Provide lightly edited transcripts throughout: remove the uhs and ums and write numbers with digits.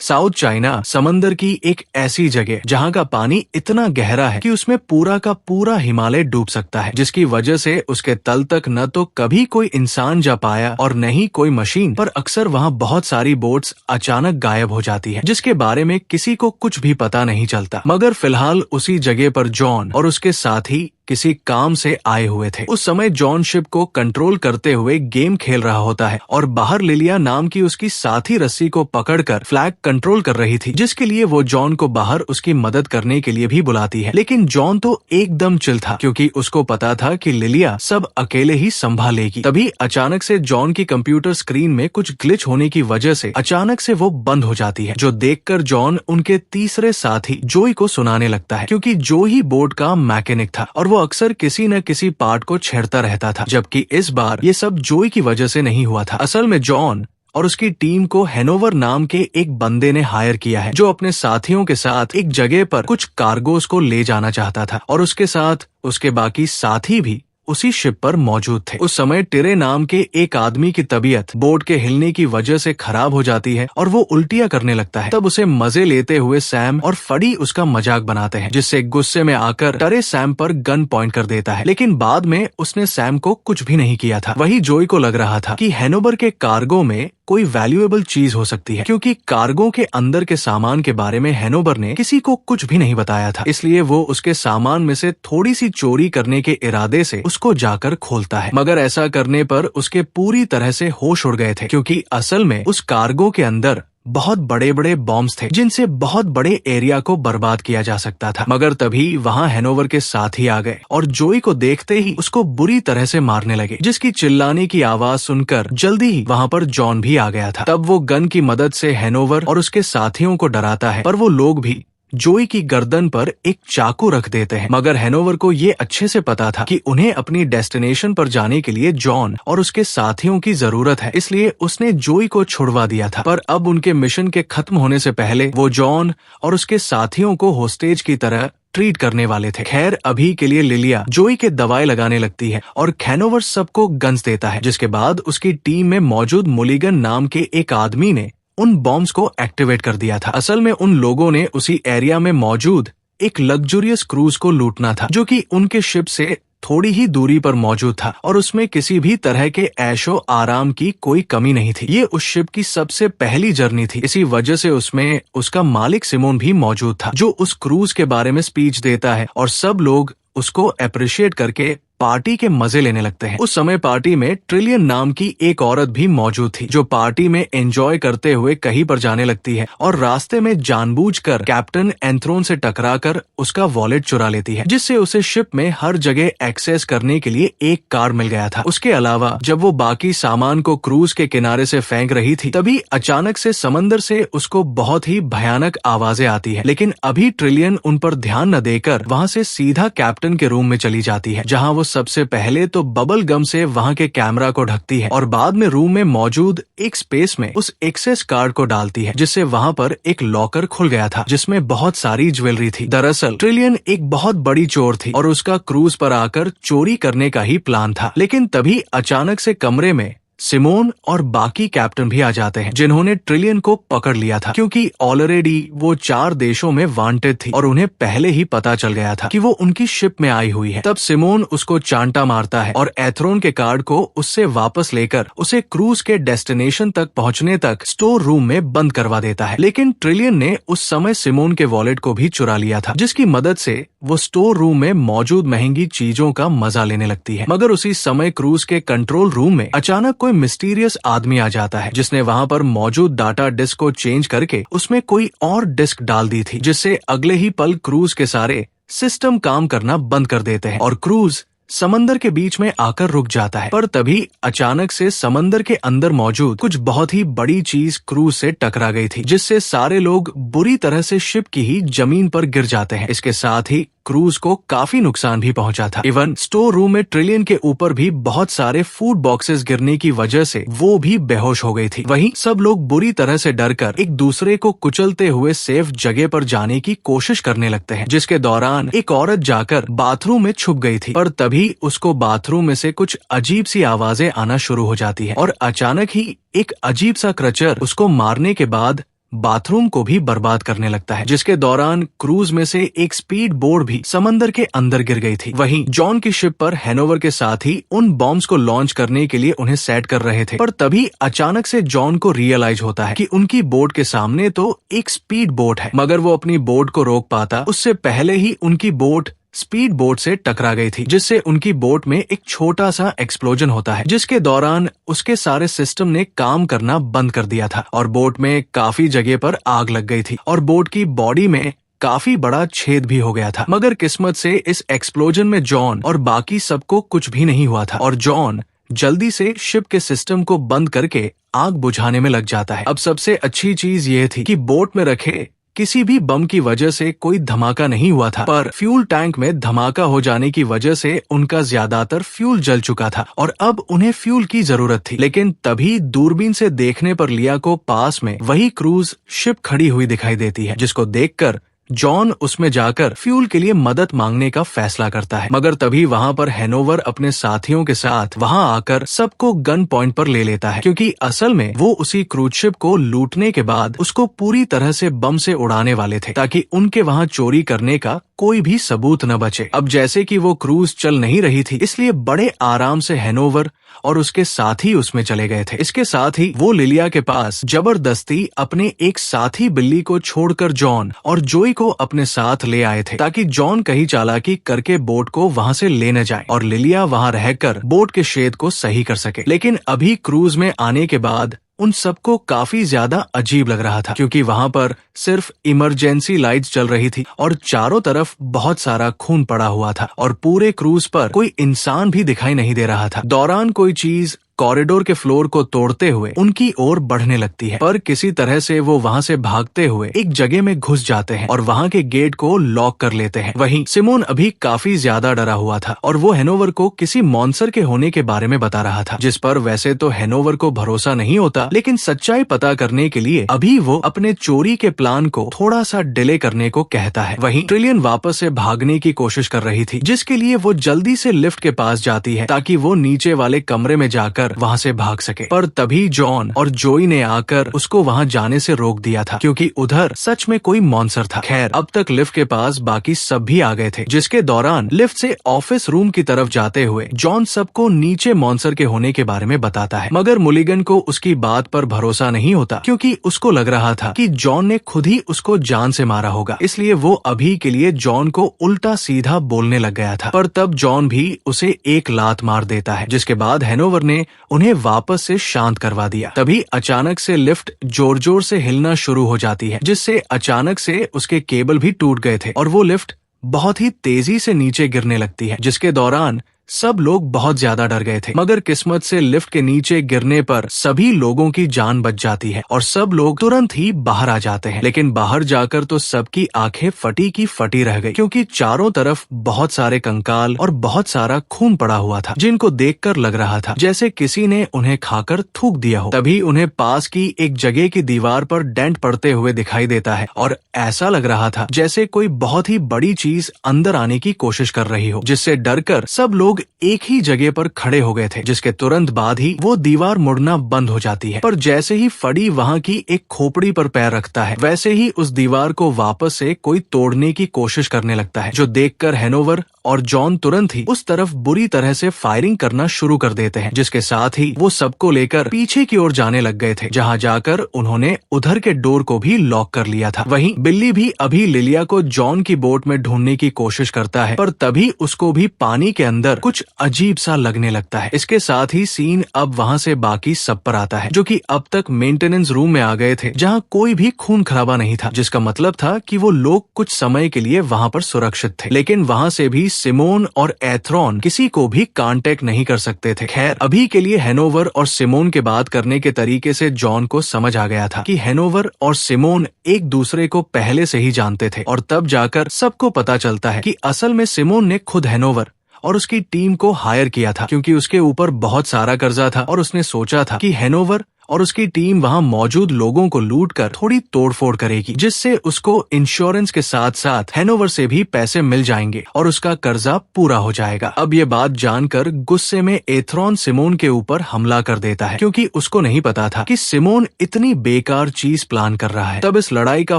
South China समंदर की एक ऐसी जगह जहाँ का पानी इतना गहरा है कि उसमें पूरा का पूरा हिमालय डूब सकता है, जिसकी वजह से उसके तल तक न तो कभी कोई इंसान जा पाया और न ही कोई मशीन, पर अक्सर वहाँ बहुत सारी बोट्स अचानक गायब हो जाती है, जिसके बारे में किसी को कुछ भी पता नहीं चलता। मगर फिलहाल उसी जगह पर जॉन और उसके साथी किसी काम से आए हुए थे। उस समय जॉन शिप को कंट्रोल करते हुए गेम खेल रहा होता है और बाहर लिलिया नाम की उसकी साथी रस्सी को पकड़कर फ्लैग कंट्रोल कर रही थी, जिसके लिए वो जॉन को बाहर उसकी मदद करने के लिए भी बुलाती है। लेकिन जॉन तो एकदम चिल था, क्योंकि उसको पता था कि लिलिया सब अकेले ही संभालेगी। तभी अचानक से जॉन की कंप्यूटर स्क्रीन में कुछ ग्लिच होने की वजह से अचानक से वो बंद हो जाती है, जो देखकर जॉन उनके तीसरे साथी जोई को सुनाने लगता है, क्योंकि जो ही बोट का मैकेनिक था और वो अक्सर किसी न किसी पार्ट को छेड़ता रहता था। जबकि इस बार ये सब जोई की वजह से नहीं हुआ था। असल में जॉन और उसकी टीम को हैनोवर नाम के एक बंदे ने हायर किया है, जो अपने साथियों के साथ एक जगह पर कुछ कार्गोस को ले जाना चाहता था और उसके साथ उसके बाकी साथी भी उसी शिप पर मौजूद थे। उस समय टिरे नाम के एक आदमी की तबीयत बोट के हिलने की वजह से खराब हो जाती है और वो उल्टियां करने लगता है। तब उसे मजे लेते हुए सैम और फडी उसका मजाक बनाते हैं, जिससे गुस्से में आकर टरे सैम पर गन पॉइंट कर देता है। लेकिन बाद में उसने सैम को कुछ भी नहीं किया था। वही जोई को लग रहा था कि हैनोवर के कार्गो में कोई वैल्यूएबल चीज हो सकती है, क्योंकि कार्गो के अंदर के सामान के बारे में हैनोवर ने किसी को कुछ भी नहीं बताया था। इसलिए वो उसके सामान में से थोड़ी सी चोरी करने के इरादे से उसको जाकर खोलता है। मगर ऐसा करने पर उसके पूरी तरह से होश उड़ गए थे, क्योंकि असल में उस कार्गो के अंदर बहुत बड़े बड़े बॉम्ब्स थे, जिनसे बहुत बड़े एरिया को बर्बाद किया जा सकता था। मगर तभी वहाँ हैनोवर के साथी आ गए और जोई को देखते ही उसको बुरी तरह से मारने लगे, जिसकी चिल्लाने की आवाज सुनकर जल्दी ही वहाँ पर जॉन भी आ गया था। तब वो गन की मदद से हैनोवर और उसके साथियों को डराता है, पर वो लोग भी जोई की गर्दन पर एक चाकू रख देते हैं। मगर हैनोवर को ये अच्छे से पता था कि उन्हें अपनी डेस्टिनेशन पर जाने के लिए जॉन और उसके साथियों की जरूरत है, इसलिए उसने जोई को छुड़वा दिया था। पर अब उनके मिशन के खत्म होने से पहले वो जॉन और उसके साथियों को होस्टेज की तरह ट्रीट करने वाले थे। खैर, अभी के लिए लिलिया जोई के दवाई लगाने लगती है और हैनोवर सबको गन्स देता है, जिसके बाद उसकी टीम में मौजूद मुलिगन नाम के एक आदमी ने उन बॉम्ब्स को एक्टिवेट कर दिया था। असल में उन लोगों ने उसी एरिया में मौजूद एक लग्जरियस क्रूज को लूटना था, जो कि उनके शिप से थोड़ी ही दूरी पर मौजूद था और उसमें किसी भी तरह के ऐशो आराम की कोई कमी नहीं थी। ये उस शिप की सबसे पहली जर्नी थी। इसी वजह से उसमें उसका मालिक सिमोन भी मौजूद था, जो उस क्रूज के बारे में स्पीच देता है और सब लोग उसको अप्रिशिएट करके पार्टी के मजे लेने लगते हैं। उस समय पार्टी में ट्रिलियन नाम की एक औरत भी मौजूद थी, जो पार्टी में एंजॉय करते हुए कहीं पर जाने लगती है और रास्ते में जानबूझकर कैप्टन एंथ्रोन से टकराकर उसका वॉलेट चुरा लेती है, जिससे उसे शिप में हर जगह एक्सेस करने के लिए एक कार मिल गया था। उसके अलावा जब वो बाकी सामान को क्रूज के किनारे से फेंक रही थी, तभी अचानक से समंदर से उसको बहुत ही भयानक आवाजें आती है। लेकिन अभी ट्रिलियन उन पर ध्यान न देकर वहाँ से सीधा कैप्टन के रूम में चली जाती है, जहाँ वो सबसे पहले तो बबल गम से वहाँ के कैमरा को ढकती है और बाद में रूम में मौजूद एक स्पेस में उस एक्सेस कार्ड को डालती है, जिससे वहाँ पर एक लॉकर खुल गया था, जिसमें बहुत सारी ज्वेलरी थी। दरअसल ट्रिलियन एक बहुत बड़ी चोर थी और उसका क्रूज पर आकर चोरी करने का ही प्लान था। लेकिन तभी अचानक से कमरे में सिमोन और बाकी कैप्टन भी आ जाते हैं, जिन्होंने ट्रिलियन को पकड़ लिया था, क्योंकि ऑलरेडी वो 4 देशों में वांटेड थी और उन्हें पहले ही पता चल गया था कि वो उनकी शिप में आई हुई है। तब सिमोन उसको चांटा मारता है और एथ्रोन के कार्ड को उससे वापस लेकर उसे क्रूज के डेस्टिनेशन तक पहुंचने तक स्टोर रूम में बंद करवा देता है। लेकिन ट्रिलियन ने उस समय सिमोन के वॉलेट को भी चुरा लिया था, जिसकी मदद से वो स्टोर रूम में मौजूद महंगी चीजों का मजा लेने लगती है। मगर उसी समय क्रूज के कंट्रोल रूम में अचानक कोई मिस्टीरियस आदमी आ जाता है, जिसने वहाँ पर मौजूद डाटा डिस्क को चेंज करके उसमें कोई और डिस्क डाल दी थी, जिससे अगले ही पल क्रूज के सारे सिस्टम काम करना बंद कर देते हैं और क्रूज समंदर के बीच में आकर रुक जाता है। पर तभी अचानक से समंदर के अंदर मौजूद कुछ बहुत ही बड़ी चीज क्रूज से टकरा गई थी, जिससे सारे लोग बुरी तरह से शिप की ही जमीन पर गिर जाते हैं। इसके साथ ही क्रूज को काफी नुकसान भी पहुंचा था। इवन स्टोर रूम में ट्रिलियन के ऊपर भी बहुत सारे फूड बॉक्सेस गिरने की वजह से वो भी बेहोश हो गई थी। वहीं सब लोग बुरी तरह से डरकर एक दूसरे को कुचलते हुए सेफ जगह पर जाने की कोशिश करने लगते हैं, जिसके दौरान एक औरत जाकर बाथरूम में छुप गई थी। पर तभी उसको बाथरूम में से कुछ अजीब सी आवाजें आना शुरू हो जाती है और अचानक ही एक अजीब सा क्रीचर उसको मारने के बाद बाथरूम को भी बर्बाद करने लगता है, जिसके दौरान क्रूज में से एक स्पीड बोट भी समंदर के अंदर गिर गई थी। वहीं जॉन की शिप पर हैनोवर के साथी उन बॉम्ब्स को लॉन्च करने के लिए उन्हें सेट कर रहे थे, पर तभी अचानक से जॉन को रियलाइज होता है कि उनकी बोट के सामने तो एक स्पीड बोट है, मगर वो अपनी बोट को रोक पाता उससे पहले ही उनकी बोट स्पीड बोट से टकरा गई थी, जिससे उनकी बोट में एक छोटा सा एक्सप्लोजन होता है, जिसके दौरान उसके सारे सिस्टम ने काम करना बंद कर दिया था और बोट में काफी जगह पर आग लग गई थी और बोट की बॉडी में काफी बड़ा छेद भी हो गया था। मगर किस्मत से इस एक्सप्लोजन में जॉन और बाकी सबको कुछ भी नहीं हुआ था और जॉन जल्दी से शिप के सिस्टम को बंद करके आग बुझाने में लग जाता है। अब सबसे अच्छी चीज ये थी कि बोट में रखे किसी भी बम की वजह से कोई धमाका नहीं हुआ था, पर फ्यूल टैंक में धमाका हो जाने की वजह से उनका ज्यादातर फ्यूल जल चुका था और अब उन्हें फ्यूल की जरूरत थी। लेकिन तभी दूरबीन से देखने पर लिया को पास में वही क्रूज शिप खड़ी हुई दिखाई देती है, जिसको देखकर जॉन उसमें जाकर फ्यूल के लिए मदद मांगने का फैसला करता है। मगर तभी वहाँ पर हैनोवर अपने साथियों के साथ वहाँ आकर सबको गन पॉइंट पर ले लेता है, क्योंकि असल में वो उसी क्रूज शिप को लूटने के बाद उसको पूरी तरह से बम से उड़ाने वाले थे, ताकि उनके वहाँ चोरी करने का कोई भी सबूत न बचे। अब जैसे कि वो क्रूज चल नहीं रही थी, इसलिए बड़े आराम से हैनोवर और उसके साथी उसमें चले गए थे। इसके साथ ही वो लिलिया के पास जबरदस्ती अपने एक साथी बिल्ली को छोड़कर जॉन और जोई को अपने साथ ले आए थे, ताकि जॉन कहीं चालाकी करके बोट को वहाँ से ले न जाए और लिलिया वहाँ रहकर बोट के शेद को सही कर सके। लेकिन अभी क्रूज में आने के बाद उन सबको काफी ज्यादा अजीब लग रहा था, क्योंकि वहाँ पर सिर्फ इमरजेंसी लाइट्स चल रही थी और चारों तरफ बहुत सारा खून पड़ा हुआ था और पूरे क्रूज पर कोई इंसान भी दिखाई नहीं दे रहा था। दौरान कोई चीज कॉरिडोर के फ्लोर को तोड़ते हुए उनकी ओर बढ़ने लगती है, पर किसी तरह से वो वहाँ से भागते हुए एक जगह में घुस जाते हैं और वहाँ के गेट को लॉक कर लेते हैं। वहीं सिमोन अभी काफी ज्यादा डरा हुआ था और वो हैनोवर को किसी मॉन्स्टर के होने के बारे में बता रहा था, जिस पर वैसे तो हैनोवर को भरोसा नहीं होता, लेकिन सच्चाई पता करने के लिए अभी वो अपने चोरी के प्लान को थोड़ा सा डिले करने को कहता है। वहीं ट्रिलियन वापस से भागने की कोशिश कर रही थी, जिसके लिए वो जल्दी से लिफ्ट के पास जाती है ताकि वो नीचे वाले कमरे में जाकर वहाँ से भाग सके। पर तभी जॉन और जोई ने आकर उसको वहाँ जाने से रोक दिया था, क्योंकि उधर सच में कोई मॉन्स्टर था। खैर, अब तक लिफ्ट के पास बाकी सब भी आ गए थे, जिसके दौरान लिफ्ट से ऑफिस रूम की तरफ जाते हुए जॉन सबको नीचे मॉन्स्टर के होने के बारे में बताता है। मगर मुलिगन को उसकी बात पर भरोसा नहीं होता, क्योंकि उसको लग रहा था कि जॉन ने खुद ही उसको जान से मारा होगा, इसलिए वो अभी के लिए जॉन को उल्टा सीधा बोलने लग गया था। पर तब जॉन भी उसे एक लात मार देता है, जिसके बाद हैनोवर ने उन्हें वापस से शांत करवा दिया। तभी अचानक से लिफ्ट जोर जोर से हिलना शुरू हो जाती है, जिससे अचानक से उसके केबल भी टूट गए थे और वो लिफ्ट बहुत ही तेजी से नीचे गिरने लगती है, जिसके दौरान सब लोग बहुत ज्यादा डर गए थे। मगर किस्मत से लिफ्ट के नीचे गिरने पर सभी लोगों की जान बच जाती है और सब लोग तुरंत ही बाहर आ जाते हैं। लेकिन बाहर जाकर तो सबकी आंखें फटी की फटी रह गई, क्योंकि चारों तरफ बहुत सारे कंकाल और बहुत सारा खून पड़ा हुआ था, जिनको देखकर लग रहा था जैसे किसी ने उन्हें खाकर थूक दिया हो। तभी उन्हें पास की एक जगह की दीवार पर डेंट पड़ते हुए दिखाई देता है और ऐसा लग रहा था जैसे कोई बहुत ही बड़ी चीज अंदर आने की कोशिश कर रही हो, जिससे डरकर सब लोग एक ही जगह पर खड़े हो गए थे। जिसके तुरंत बाद ही वो दीवार मुड़ना बंद हो जाती है, पर जैसे ही फड़ी वहाँ की एक खोपड़ी पर पैर रखता है, वैसे ही उस दीवार को वापस से कोई तोड़ने की कोशिश करने लगता है, जो देखकर हैनोवर और जॉन तुरंत ही उस तरफ बुरी तरह से फायरिंग करना शुरू कर देते हैं, जिसके साथ ही वो सबको लेकर पीछे की ओर जाने लग गए थे, जहाँ जाकर उन्होंने उधर के डोर को भी लॉक कर लिया था। वहीं बिल्ली भी अभी लिलिया को जॉन की बोट में ढूंढने की कोशिश करता है, पर तभी उसको भी पानी के अंदर कुछ अजीब सा लगने लगता है। इसके साथ ही सीन अब वहाँ से बाकी सब पर आता है, जो कि अब तक मेंटेनेंस रूम में आ गए थे, जहाँ कोई भी खून खराबा नहीं था, जिसका मतलब था कि वो लोग कुछ समय के लिए वहाँ पर सुरक्षित थे। लेकिन वहाँ से भी सिमोन और एथरॉन किसी को भी कांटेक्ट नहीं कर सकते थे। खैर, अभी के लिए हैनोवर और सिमोन के बात करने के तरीके से जॉन को समझ आ गया था कि हैनोवर और सिमोन एक दूसरे को पहले से ही जानते थे, और तब जाकर सबको पता चलता है कि असल में सिमोन ने खुद हैनोवर और उसकी टीम को हायर किया था, क्योंकि उसके ऊपर बहुत सारा कर्जा था और उसने सोचा था कि हैनोवर और उसकी टीम वहाँ मौजूद लोगों को लूटकर थोड़ी तोड़फोड़ करेगी, जिससे उसको इंश्योरेंस के साथ साथ हैनोवर से भी पैसे मिल जाएंगे और उसका कर्जा पूरा हो जाएगा। अब ये बात जानकर गुस्से में एथरॉन सिमोन के ऊपर हमला कर देता है, क्योंकि उसको नहीं पता था कि सिमोन इतनी बेकार चीज प्लान कर रहा है। तब इस लड़ाई का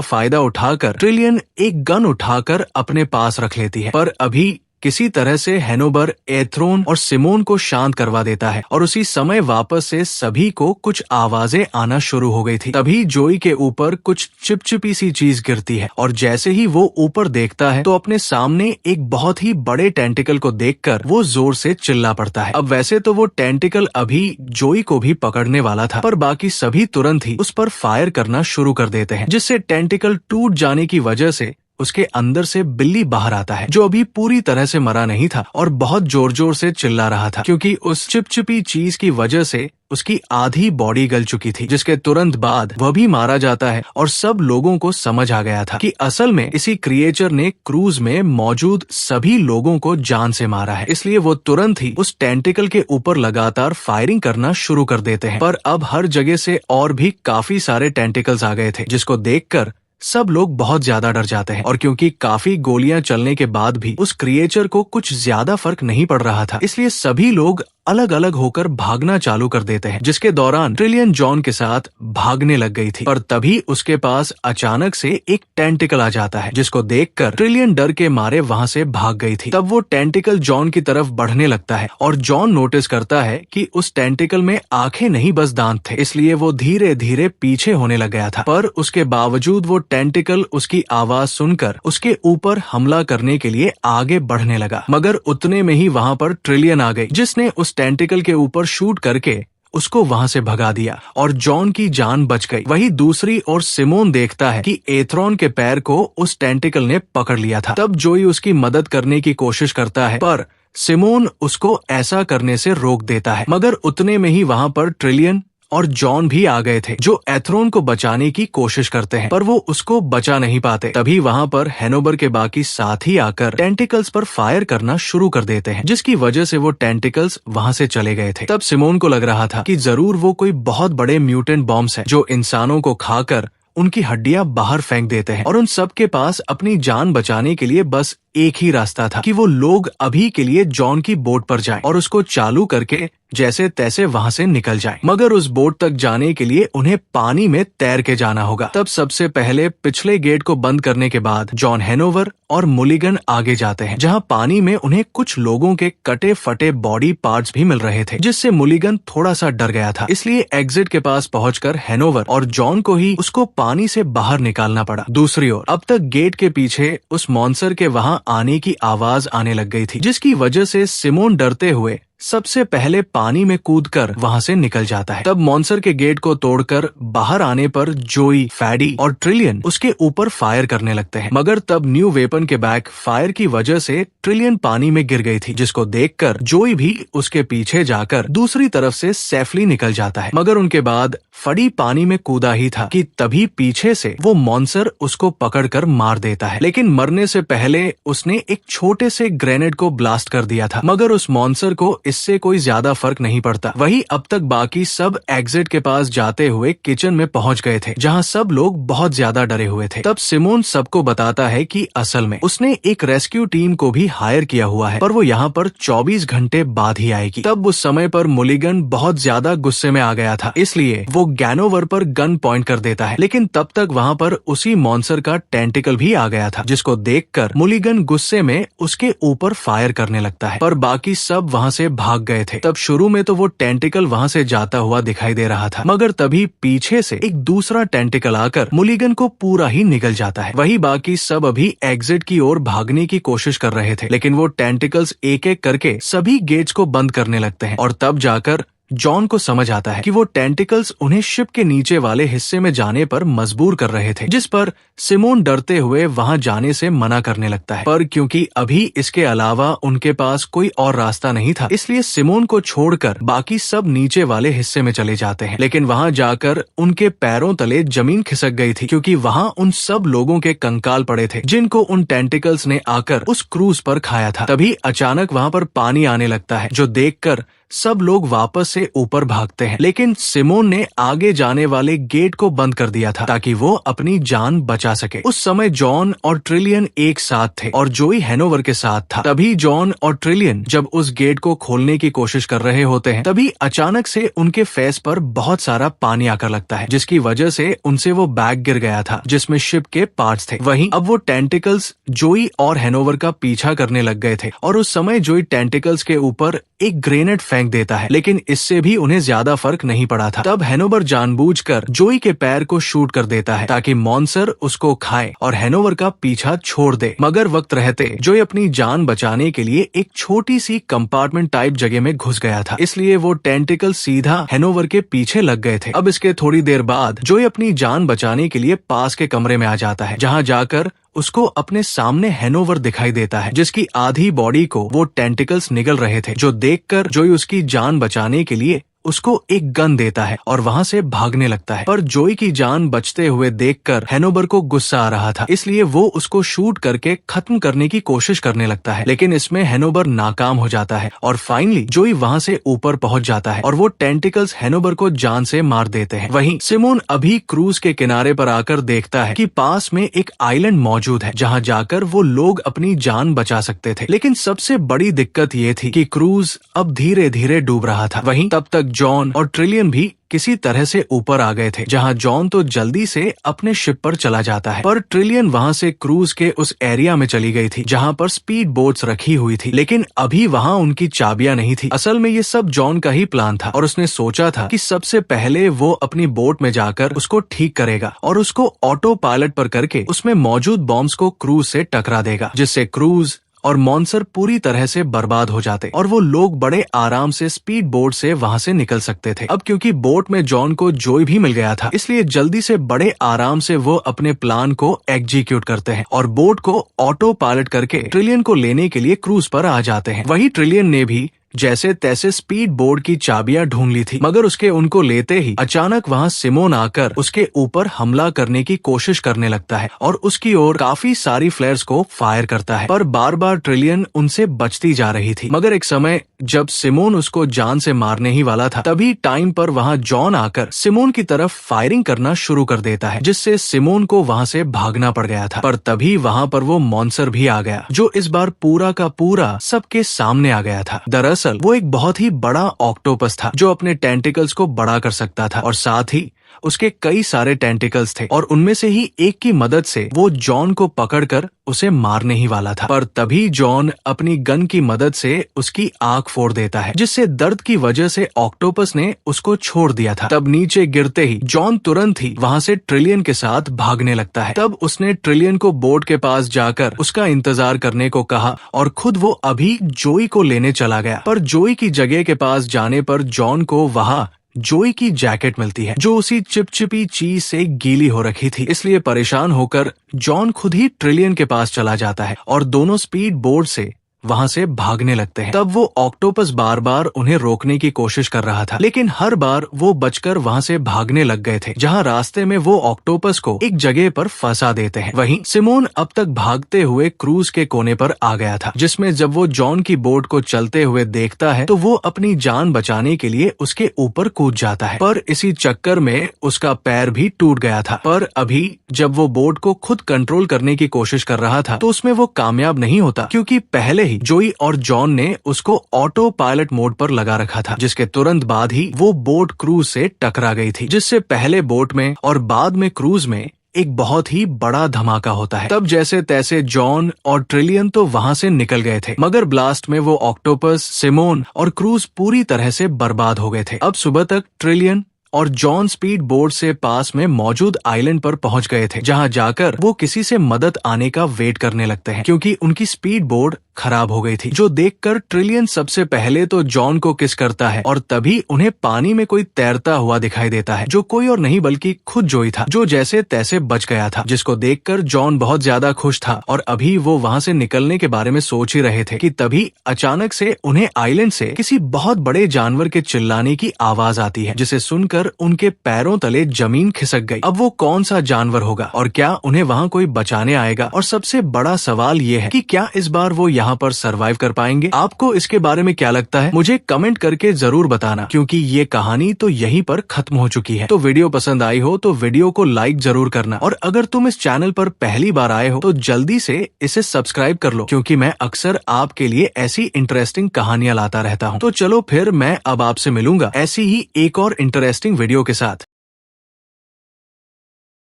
फायदा उठाकर ट्रिलियन एक गन उठाकर अपने पास रख लेती है, पर अभी किसी तरह से हैनोवर एथरॉन और सिमोन को शांत करवा देता है और उसी समय वापस से सभी को कुछ आवाजें आना शुरू हो गई थी। तभी जोई के ऊपर कुछ चिपचिपी सी चीज गिरती है और जैसे ही वो ऊपर देखता है तो अपने सामने एक बहुत ही बड़े टेंटिकल को देखकर वो जोर से चिल्ला पड़ता है। अब वैसे तो वो टेंटिकल अभी जोई को भी पकड़ने वाला था, पर बाकी सभी तुरंत ही उस पर फायर करना शुरू कर देते हैं, जिससे टेंटिकल टूट जाने की वजह से उसके अंदर से बिल्ली बाहर आता है, जो अभी पूरी तरह से मरा नहीं था और बहुत जोर जोर से चिल्ला रहा था, क्योंकि उस चिपचिपी चीज की वजह से उसकी आधी बॉडी गल चुकी थी। जिसके तुरंत बाद वह भी मारा जाता है और सब लोगों को समझ आ गया था कि असल में इसी क्रिएचर ने क्रूज में मौजूद सभी लोगों को जान से मारा है। इसलिए वो तुरंत ही उस टेंटिकल के ऊपर लगातार फायरिंग करना शुरू कर देते हैं, पर अब हर जगह से और भी काफी सारे टेंटिकल्स आ गए थे, जिसको देखकर सब लोग बहुत ज्यादा डर जाते हैं। और क्योंकि काफी गोलियां चलने के बाद भी उस क्रिएचर को कुछ ज्यादा फर्क नहीं पड़ रहा था, इसलिए सभी लोग अलग अलग होकर भागना चालू कर देते हैं, जिसके दौरान ट्रिलियन जॉन के साथ भागने लग गई थी। पर तभी उसके पास अचानक से एक टेंटिकल आ जाता है, जिसको देखकर ट्रिलियन डर के मारे वहां से भाग गई थी। तब वो टेंटिकल जॉन की तरफ बढ़ने लगता है और जॉन नोटिस करता है कि उस टेंटिकल में आंखें नहीं बस दांत थे, इसलिए वो धीरे धीरे पीछे होने लग गया था। पर उसके बावजूद वो टेंटिकल उसकी आवाज सुनकर उसके ऊपर हमला करने के लिए आगे बढ़ने लगा, मगर उतने में ही वहाँ पर ट्रिलियन आ गई, जिसने उस टेंटिकल के ऊपर शूट करके उसको वहां से भगा दिया और जॉन की जान बच गई। वही दूसरी ओर सिमोन देखता है कि एथरॉन के पैर को उस टेंटिकल ने पकड़ लिया था। तब जोई उसकी मदद करने की कोशिश करता है, पर सिमोन उसको ऐसा करने से रोक देता है, मगर उतने में ही वहां पर ट्रिलियन और जॉन भी आ गए थे, जो एथरॉन को बचाने की कोशिश करते हैं, पर वो उसको बचा नहीं पाते। तभी वहाँ पर हैनोवर के बाकी साथी आकर टेंटिकल्स पर फायर करना शुरू कर देते हैं, जिसकी वजह से वो टेंटिकल्स वहाँ से चले गए थे। तब सिमोन को लग रहा था कि जरूर वो कोई बहुत बड़े म्यूटेंट बॉम्ब्स हैं, जो इंसानों को खाकर उनकी हड्डियां बाहर फेंक देते हैं, और उन सब के पास अपनी जान बचाने के लिए बस एक ही रास्ता था कि वो लोग अभी के लिए जॉन की बोट पर जाएं और उसको चालू करके जैसे तैसे वहां से निकल जाएं। मगर उस बोट तक जाने के लिए उन्हें पानी में तैर के जाना होगा। तब सबसे पहले पिछले गेट को बंद करने के बाद जॉन हैनोवर और मुलिगन आगे जाते हैं, जहां पानी में उन्हें कुछ लोगों के कटे फटे बॉडी पार्ट्स भी मिल रहे थे, जिससे मुलिगन थोड़ा सा डर गया था। इसलिए एग्जिट के पास पहुंचकर हैनोवर और जॉन को ही उसको पानी से बाहर निकालना पड़ा। दूसरी ओर अब तक गेट के पीछे उस मॉन्स्टर के वहां आने की आवाज आने लग गई थी, जिसकी वजह से सिमोन डरते हुए सबसे पहले पानी में कूदकर वहां से निकल जाता है। तब मॉन्स्टर के गेट को तोड़कर बाहर आने पर जोई, फैडी और ट्रिलियन उसके ऊपर फायर करने लगते हैं, मगर तब न्यू वेपन के बैक फायर की वजह से ट्रिलियन पानी में गिर गई थी, जिसको देखकर जोई भी उसके पीछे जाकर दूसरी तरफ से सेफली निकल जाता है। मगर उनके बाद फडी पानी में कूदा ही था कि तभी पीछे से वो मॉन्स्टर उसको पकड़कर मार देता है, लेकिन मरने से पहले उसने एक छोटे से ग्रेनेड को ब्लास्ट कर दिया था, मगर उस मॉन्स्टर को इससे कोई ज्यादा फर्क नहीं पड़ता। वही अब तक बाकी सब एग्जिट के पास जाते हुए किचन में पहुंच गए थे, जहां सब लोग बहुत ज्यादा डरे हुए थे। तब सिमोन सबको बताता है कि असल में उसने एक रेस्क्यू टीम को भी हायर किया हुआ है, पर वो यहाँ पर 24 घंटे बाद ही आएगी। तब उस समय पर मुलिगन बहुत ज्यादा गुस्से में आ गया था, इसलिए वो गैनोवर पर गन पॉइंट कर देता है, लेकिन तब तक वहाँ पर उसी मॉन्स्टर का टेंटिकल भी आ गया था, जिसको देखकर मुलिगन गुस्से में उसके ऊपर फायर करने लगता है, पर बाकी सब वहाँ से भाग गए थे। तब शुरू में तो वो टेंटिकल वहाँ से जाता हुआ दिखाई दे रहा था, मगर तभी पीछे से एक दूसरा टेंटिकल आकर मुलिगन को पूरा ही निगल जाता है। वही बाकी सब अभी एग्जिट की ओर भागने की कोशिश कर रहे थे, लेकिन वो टेंटिकल्स एक एक करके सभी गेट्स को बंद करने लगते हैं, और तब जाकर जॉन को समझ आता है कि वो टेंटिकल्स उन्हें शिप के नीचे वाले हिस्से में जाने पर मजबूर कर रहे थे, जिस पर सिमोन डरते हुए वहां जाने से मना करने लगता है। पर क्योंकि अभी इसके अलावा उनके पास कोई और रास्ता नहीं था, इसलिए सिमोन को छोड़कर बाकी सब नीचे वाले हिस्से में चले जाते हैं, लेकिन वहां जाकर उनके पैरों तले जमीन खिसक गई थी, क्योंकि वहां उन सब लोगों के कंकाल पड़े थे जिनको उन टेंटिकल्स ने आकर उस क्रूज पर खाया था। तभी अचानक वहां पर पानी आने लगता है, जो देखकर सब लोग वापस से ऊपर भागते हैं, लेकिन सिमोन ने आगे जाने वाले गेट को बंद कर दिया था ताकि वो अपनी जान बचा सके। उस समय जॉन और ट्रिलियन एक साथ थे और जोई हैनोवर के साथ था। तभी जॉन और ट्रिलियन जब उस गेट को खोलने की कोशिश कर रहे होते हैं, तभी अचानक से उनके फेस पर बहुत सारा पानी आकर लगता है, जिसकी वजह से उनसे वो बैग गिर गया था जिसमें शिप के पार्ट्स थे। वहीं अब वो टेंटिकल्स जोई और हैनोवर का पीछा करने लग गए थे और उस समय जोई टेंटिकल्स के ऊपर एक ग्रेनेड फेंक देता है, लेकिन इससे भी उन्हें ज्यादा फर्क नहीं पड़ा था। तब हैनोवर जानबूझकर जोई के पैर को शूट कर देता है ताकि मॉन्स्टर उसको खाए और हैनोवर का पीछा छोड़ दे। मगर वक्त रहते जोई अपनी जान बचाने के लिए एक छोटी सी कंपार्टमेंट टाइप जगह में घुस गया था, इसलिए वो टेंटिकल सीधा हैनोवर के पीछे लग गए थे। अब इसके थोड़ी देर बाद जोई अपनी जान बचाने के लिए पास के कमरे में आ जाता है, जहाँ जाकर उसको अपने सामने हैनोवर दिखाई देता है, जिसकी आधी बॉडी को वो टेंटिकल्स निगल रहे थे, जो देखकर जोई उसकी जान बचाने के लिए उसको एक गन देता है और वहाँ से भागने लगता है। पर जोई की जान बचते हुए देखकर हैनोवर को गुस्सा आ रहा था, इसलिए वो उसको शूट करके खत्म करने की कोशिश करने लगता है, लेकिन इसमें हैनोवर नाकाम हो जाता है और फाइनली जोई वहाँ से ऊपर पहुँच जाता है और वो टेंटिकल्स हैनोवर को जान से मार देते हैं। वहीं सिमोन अभी क्रूज के किनारे पर आकर देखता है कि पास में एक आइलैंड मौजूद है, जहाँ जाकर वो लोग अपनी जान बचा सकते थे। लेकिन सबसे बड़ी दिक्कत ये थी कि क्रूज अब धीरे धीरे डूब रहा था। वहीं तब तक जॉन और ट्रिलियन भी किसी तरह से ऊपर आ गए थे, जहां जॉन तो जल्दी से अपने शिप पर चला जाता है, पर ट्रिलियन वहां से क्रूज के उस एरिया में चली गई थी जहां पर स्पीड बोट्स रखी हुई थी, लेकिन अभी वहां उनकी चाबियां नहीं थी। असल में ये सब जॉन का ही प्लान था और उसने सोचा था कि सबसे पहले वो अपनी बोट में जाकर उसको ठीक करेगा और उसको ऑटो पायलट पर करके उसमें मौजूद बॉम्ब्स को क्रूज से टकरा देगा, जिससे क्रूज और मॉन्स्टर पूरी तरह से बर्बाद हो जाते और वो लोग बड़े आराम से स्पीड बोट से वहां से निकल सकते थे। अब क्योंकि बोट में जॉन को जोई भी मिल गया था, इसलिए जल्दी से बड़े आराम से वो अपने प्लान को एग्जीक्यूट करते हैं और बोट को ऑटो पायलट करके ट्रिलियन को लेने के लिए क्रूज पर आ जाते हैं। वही ट्रिलियन ने भी जैसे तैसे स्पीड बोट की चाबियां ढूंढ ली थी, मगर उसके उनको लेते ही अचानक वहां सिमोन आकर उसके ऊपर हमला करने की कोशिश करने लगता है और उसकी ओर काफी सारी फ्लेयर्स को फायर करता है, पर बार बार ट्रिलियन उनसे बचती जा रही थी। मगर एक समय जब सिमोन उसको जान से मारने ही वाला था, तभी टाइम पर वहां जॉन आकर सिमोन की तरफ फायरिंग करना शुरू कर देता है, जिससे सिमोन को वहां से भागना पड़ गया था। पर तभी वहां पर वो मॉन्स्टर भी आ गया, जो इस बार पूरा का पूरा सबके सामने आ गया था। दरअसल वो एक बहुत ही बड़ा ऑक्टोपस था, जो अपने टेंटिकल्स को बड़ा कर सकता था और साथ ही उसके कई सारे टेंटिकल्स थे और उनमें से ही एक की मदद से वो जॉन को पकड़कर उसे मारने ही वाला था। पर तभी जॉन अपनी गन की मदद से उसकी आंख फोड़ देता है, जिससे दर्द की वजह से ऑक्टोपस ने उसको छोड़ दिया था। तब नीचे गिरते ही जॉन तुरंत ही वहां से ट्रिलियन के साथ भागने लगता है। तब उसने ट्रिलियन को बोट के पास जाकर उसका इंतजार करने को कहा और खुद वो अभी जोई को लेने चला गया। पर जोई की जगह के पास जाने पर जॉन को वहां जोई की जैकेट मिलती है, जो उसी चिपचिपी चीज से गीली हो रखी थी। इसलिए परेशान होकर जॉन खुद ही ट्रिलियन के पास चला जाता है और दोनों स्पीड बोट से वहां से भागने लगते हैं। तब वो ऑक्टोपस बार बार उन्हें रोकने की कोशिश कर रहा था, लेकिन हर बार वो बचकर वहां से भागने लग गए थे, जहां रास्ते में वो ऑक्टोपस को एक जगह पर फंसा देते हैं। वहीं सिमोन अब तक भागते हुए क्रूज के कोने पर आ गया था, जिसमें जब वो जॉन की बोट को चलते हुए देखता है तो वो अपनी जान बचाने के लिए उसके ऊपर कूद जाता है, पर इसी चक्कर में उसका पैर भी टूट गया था। पर अभी जब वो बोट को खुद कंट्रोल करने की कोशिश कर रहा था तो उसमें वो कामयाब नहीं होता, क्योंकि पहले जोई और जॉन ने उसको ऑटो पायलट मोड पर लगा रखा था, जिसके तुरंत बाद ही वो बोट क्रूज से टकरा गई थी, जिससे पहले बोट में और बाद में क्रूज में एक बहुत ही बड़ा धमाका होता है। तब जैसे तैसे जॉन और ट्रिलियन तो वहां से निकल गए थे, मगर ब्लास्ट में वो ऑक्टोपस, सिमोन और क्रूज पूरी तरह से बर्बाद हो गए थे। अब सुबह तक ट्रिलियन और जॉन स्पीड बोट से पास में मौजूद आइलैंड पर पहुंच गए थे, जहां जाकर वो किसी से मदद आने का वेट करने लगते हैं, क्योंकि उनकी स्पीड बोट खराब हो गई थी, जो देखकर ट्रिलियन सबसे पहले तो जॉन को किस करता है और तभी उन्हें पानी में कोई तैरता हुआ दिखाई देता है, जो कोई और नहीं बल्कि खुद जोई था, जो जैसे तैसे बच गया था, जिसको देखकर जॉन बहुत ज्यादा खुश था और अभी वो वहां से निकलने के बारे में सोच ही रहे थे कि तभी अचानक से उन्हें आइलैंड से किसी बहुत बड़े जानवर के चिल्लाने की आवाज आती है, जिसे सुनकर उनके पैरों तले जमीन खिसक गई। अब वो कौन सा जानवर होगा और क्या उन्हें वहाँ कोई बचाने आएगा? और सबसे बड़ा सवाल ये है कि क्या इस बार वो यहाँ पर सरवाइव कर पाएंगे? आपको इसके बारे में क्या लगता है? मुझे कमेंट करके जरूर बताना, क्योंकि ये कहानी तो यहीं पर खत्म हो चुकी है। तो वीडियो पसंद आई हो तो वीडियो को लाइक जरूर करना, और अगर तुम इस चैनल पर पहली बार आए हो तो जल्दी से इसे सब्सक्राइब कर लो, क्योंकि मैं अक्सर आपके लिए ऐसी इंटरेस्टिंग कहानियां लाता रहता हूँ। तो चलो फिर मैं अब आपसे मिलूंगा ऐसी ही एक और इंटरेस्टिंग वीडियो के साथ।